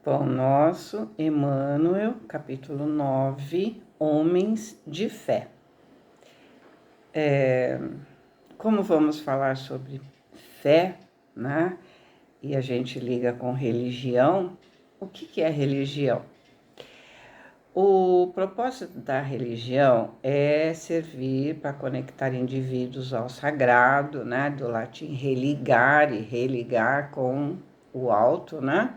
Pão Nosso, Emmanuel, capítulo 9, Homens de Fé. Como vamos falar sobre fé, né? E a gente liga com religião, o que é religião? O propósito da religião é servir para conectar indivíduos ao sagrado, né? Do latim religar e religar com o alto, né?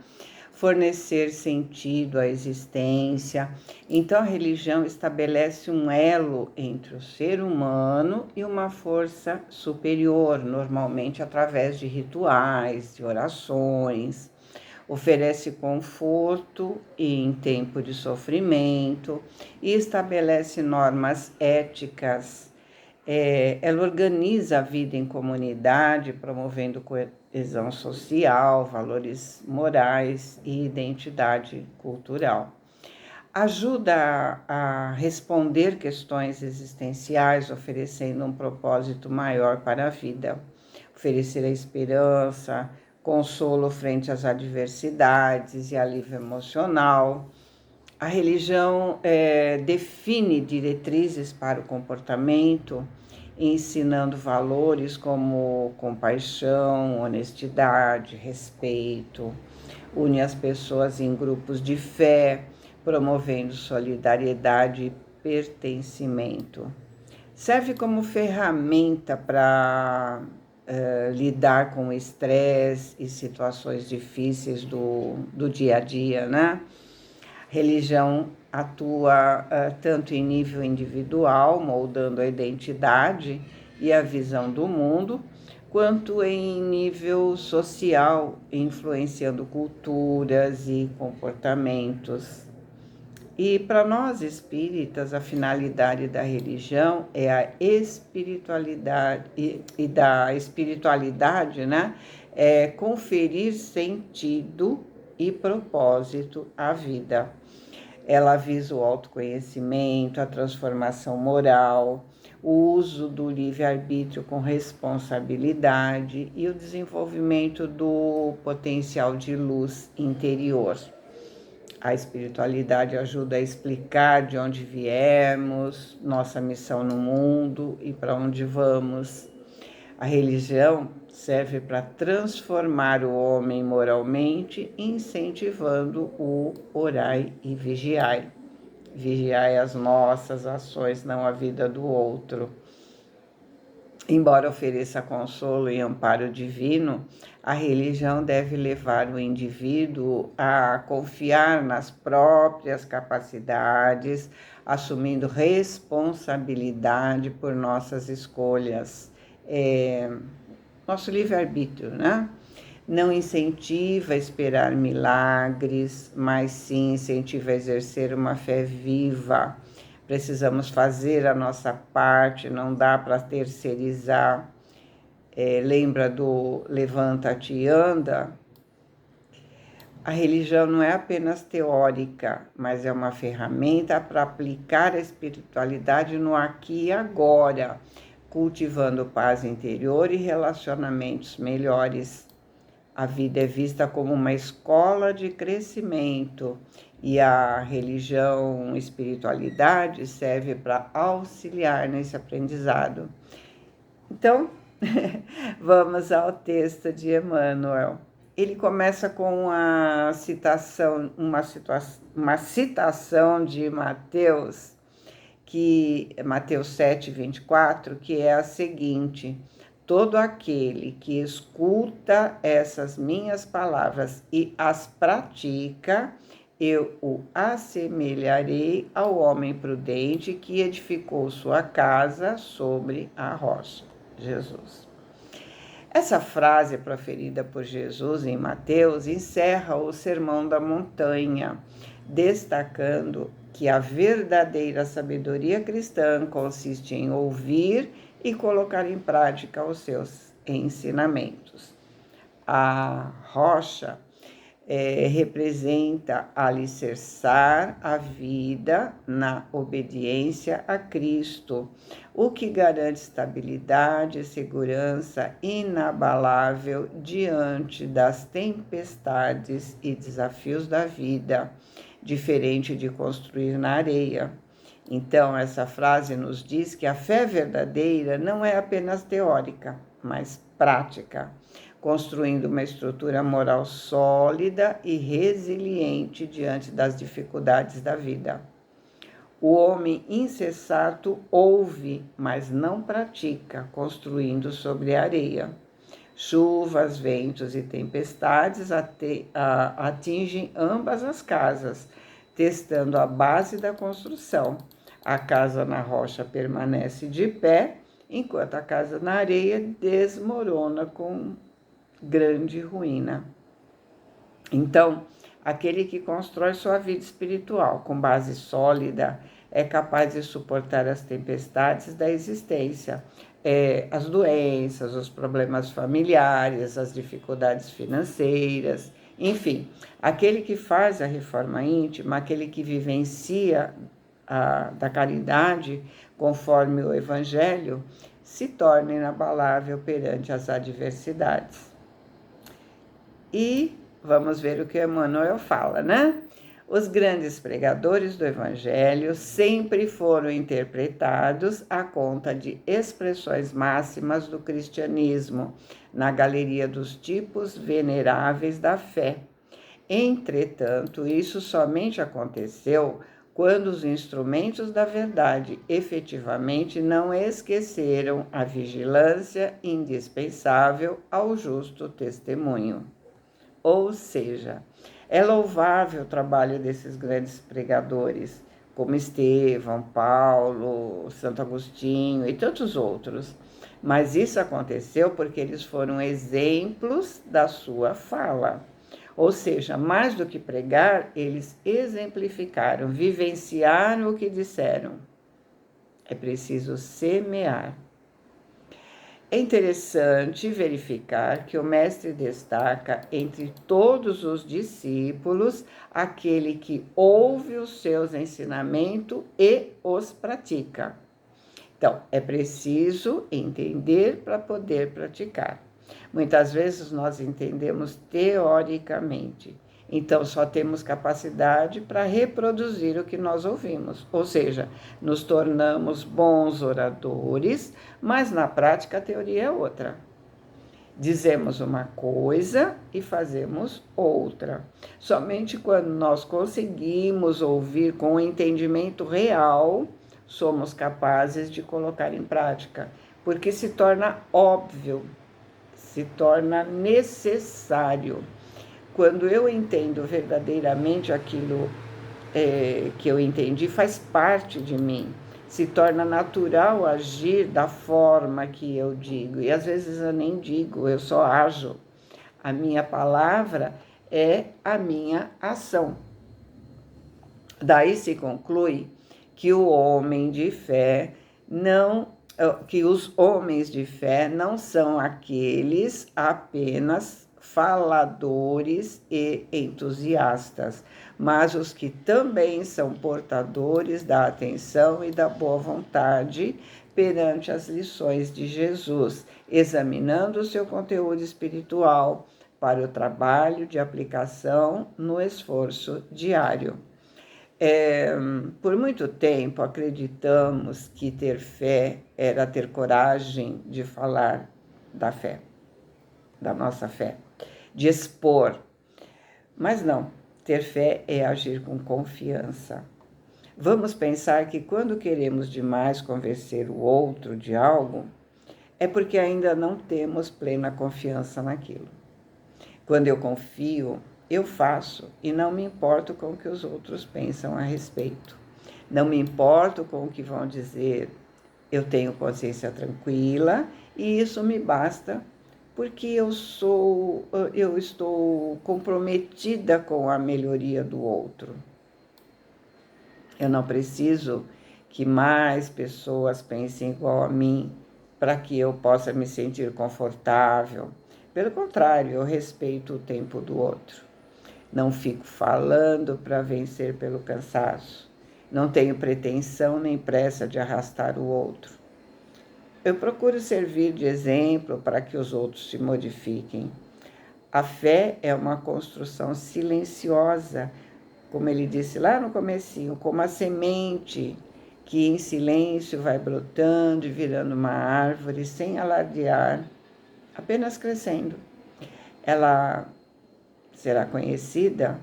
Fornecer sentido à existência. Então, a religião estabelece um elo entre o ser humano e uma força superior, normalmente através de rituais, de orações. Oferece conforto em tempo de sofrimento e estabelece normas éticas. Ela organiza a vida em comunidade, promovendo coesão social, valores morais e identidade cultural. Ajuda a responder questões existenciais, oferecendo um propósito maior para a vida. Oferecer a esperança, consolo frente às adversidades e alívio emocional. A religião define diretrizes para o comportamento, ensinando valores como compaixão, honestidade, respeito. Une as pessoas em grupos de fé, promovendo solidariedade e pertencimento. Serve como ferramenta para lidar com o estresse e situações difíceis do dia a dia, né? Religião atua tanto em nível individual, moldando a identidade e a visão do mundo, quanto em nível social, influenciando culturas e comportamentos. E para nós espíritas, a finalidade da religião é a espiritualidade e da espiritualidade, né? É conferir sentido e propósito à vida. Ela visa o autoconhecimento, a transformação moral, o uso do livre-arbítrio com responsabilidade e o desenvolvimento do potencial de luz interior. A espiritualidade ajuda a explicar de onde viemos, nossa missão no mundo e para onde vamos. A religião serve para transformar o homem moralmente, incentivando o orai e vigiai. Vigiai as nossas ações, não a vida do outro. Embora ofereça consolo e amparo divino, a religião deve levar o indivíduo a confiar nas próprias capacidades, assumindo responsabilidade por nossas escolhas. Nosso livre-arbítrio, né? Não incentiva a esperar milagres, mas sim incentiva a exercer uma fé viva. Precisamos fazer a nossa parte, não dá para terceirizar. Lembra do levanta-te e anda? A religião não é apenas teórica, mas é uma ferramenta para aplicar a espiritualidade no aqui e agora, cultivando paz interior e relacionamentos melhores. A vida é vista como uma escola de crescimento e a religião, espiritualidade serve para auxiliar nesse aprendizado. Então, vamos ao texto de Emmanuel. Ele começa com uma citação de Mateus, Mateus 7:24, que é a seguinte: todo aquele que escuta essas minhas palavras e as pratica, eu o assemelharei ao homem prudente que edificou sua casa sobre a rocha. Jesus. Essa frase proferida por Jesus em Mateus encerra o Sermão da Montanha, destacando que a verdadeira sabedoria cristã consiste em ouvir e colocar em prática os seus ensinamentos. A rocha representa alicerçar a vida na obediência a Cristo, o que garante estabilidade e segurança inabalável diante das tempestades e desafios da vida, diferente de construir na areia. Então, essa frase nos diz que a fé verdadeira não é apenas teórica, mas prática, construindo uma estrutura moral sólida e resiliente diante das dificuldades da vida. O homem insensato ouve, mas não pratica, construindo sobre a areia. Chuvas, ventos e tempestades atingem ambas as casas, testando a base da construção. A casa na rocha permanece de pé, enquanto a casa na areia desmorona com grande ruína. Então, aquele que constrói sua vida espiritual com base sólida é capaz de suportar as tempestades da existência, as doenças, os problemas familiares, as dificuldades financeiras, enfim. Aquele que faz a reforma íntima, aquele que vivencia da caridade conforme o Evangelho, se torna inabalável perante as adversidades. E vamos ver o que Emmanuel fala, né? Os grandes pregadores do Evangelho sempre foram interpretados à conta de expressões máximas do cristianismo, na galeria dos tipos veneráveis da fé. Entretanto, isso somente aconteceu quando os instrumentos da verdade efetivamente não esqueceram a vigilância indispensável ao justo testemunho. Ou seja, é louvável o trabalho desses grandes pregadores, como Estevão, Paulo, Santo Agostinho e tantos outros. Mas isso aconteceu porque eles foram exemplos da sua fala. Ou seja, mais do que pregar, eles exemplificaram, vivenciaram o que disseram. É preciso semear. É interessante verificar que o mestre destaca entre todos os discípulos aquele que ouve os seus ensinamentos e os pratica. Então, é preciso entender para poder praticar. Muitas vezes nós entendemos teoricamente, então só temos capacidade para reproduzir o que nós ouvimos, ou seja, nos tornamos bons oradores, mas na prática a teoria é outra. Dizemos uma coisa e fazemos outra. Somente quando nós conseguimos ouvir com o entendimento real, somos capazes de colocar em prática, porque se torna óbvio, se torna necessário. Quando eu entendo verdadeiramente aquilo que eu entendi, faz parte de mim, se torna natural agir da forma que eu digo. E às vezes eu nem digo, eu só ajo. A minha palavra é a minha ação. Daí se conclui que o homem de fé que os homens de fé não são aqueles apenas faladores e entusiastas, mas os que também são portadores da atenção e da boa vontade perante as lições de Jesus, examinando o seu conteúdo espiritual para o trabalho de aplicação no esforço diário. Por muito tempo acreditamos que ter fé era ter coragem de falar da fé, da nossa fé, de expor. Mas não, ter fé é agir com confiança. Vamos pensar que quando queremos demais convencer o outro de algo, é porque ainda não temos plena confiança naquilo. Quando eu confio, eu faço e não me importo com o que os outros pensam a respeito. Não me importo com o que vão dizer. Eu tenho consciência tranquila e isso me basta porque eu estou comprometida com a melhoria do outro. Eu não preciso que mais pessoas pensem igual a mim para que eu possa me sentir confortável. Pelo contrário, eu respeito o tempo do outro. Não fico falando para vencer pelo cansaço. Não tenho pretensão nem pressa de arrastar o outro. Eu procuro servir de exemplo para que os outros se modifiquem. A fé é uma construção silenciosa, como ele disse lá no comecinho, como a semente que em silêncio vai brotando e virando uma árvore sem alardear, apenas crescendo. Ela será conhecida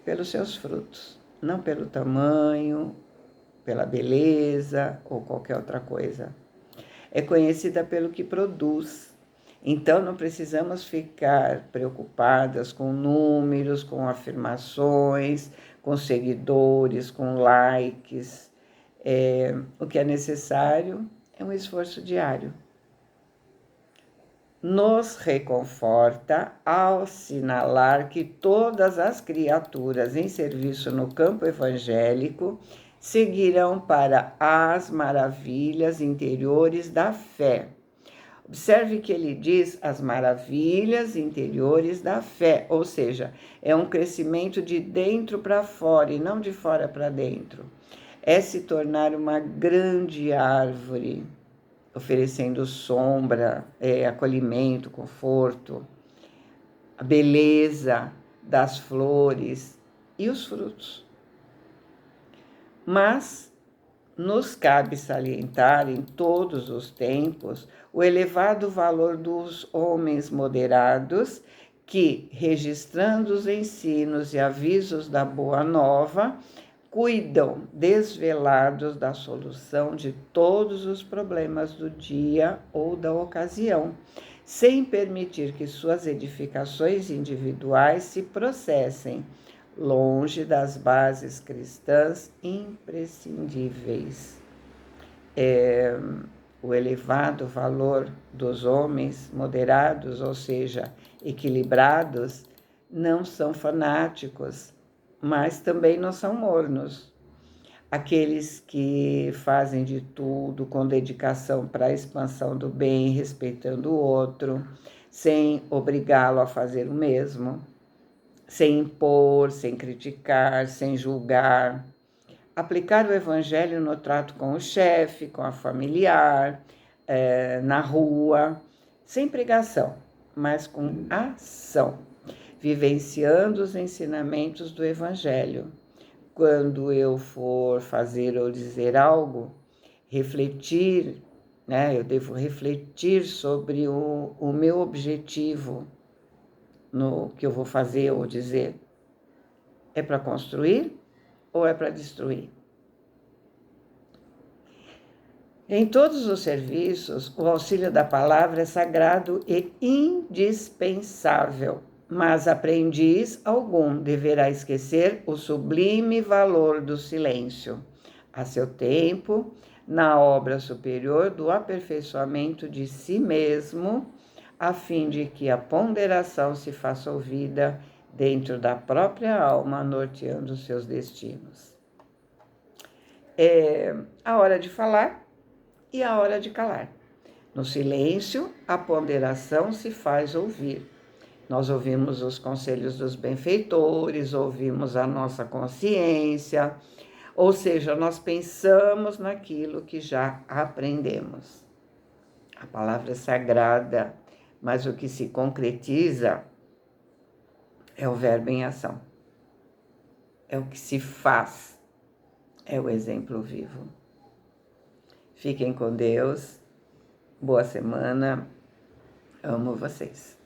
pelos seus frutos, não pelo tamanho, pela beleza ou qualquer outra coisa. É conhecida pelo que produz. Então, não precisamos ficar preocupadas com números, com afirmações, com seguidores, com likes. O que é necessário é um esforço diário. Nos reconforta ao assinalar que todas as criaturas em serviço no campo evangélico seguirão para as maravilhas interiores da fé. Observe que ele diz as maravilhas interiores da fé, ou seja, é um crescimento de dentro para fora e não de fora para dentro. É se tornar uma grande árvore, oferecendo sombra, acolhimento, conforto, a beleza das flores e os frutos. Mas nos cabe salientar em todos os tempos o elevado valor dos homens moderados que, registrando os ensinos e avisos da Boa Nova, cuidam desvelados da solução de todos os problemas do dia ou da ocasião, sem permitir que suas edificações individuais se processem longe das bases cristãs imprescindíveis. O elevado valor dos homens moderados, ou seja, equilibrados, não são fanáticos, mas também não são mornos. Aqueles que fazem de tudo com dedicação para a expansão do bem, respeitando o outro, sem obrigá-lo a fazer o mesmo, sem impor, sem criticar, sem julgar. Aplicar o evangelho no trato com o chefe, com a familiar, na rua, sem pregação, mas com ação, vivenciando os ensinamentos do evangelho. Quando eu for fazer ou dizer algo, refletir, né? Eu devo refletir sobre o meu objetivo no que eu vou fazer ou dizer. É para construir ou é para destruir? Em todos os serviços, o auxílio da palavra é sagrado e indispensável, mas aprendiz algum deverá esquecer o sublime valor do silêncio, a seu tempo, na obra superior do aperfeiçoamento de si mesmo, a fim de que a ponderação se faça ouvida dentro da própria alma, norteando seus destinos. É a hora de falar e a hora de calar. No silêncio, a ponderação se faz ouvir. Nós ouvimos os conselhos dos benfeitores, ouvimos a nossa consciência, ou seja, nós pensamos naquilo que já aprendemos. A palavra é sagrada, mas o que se concretiza é o verbo em ação. É o que se faz, é o exemplo vivo. Fiquem com Deus. Boa semana. Amo vocês.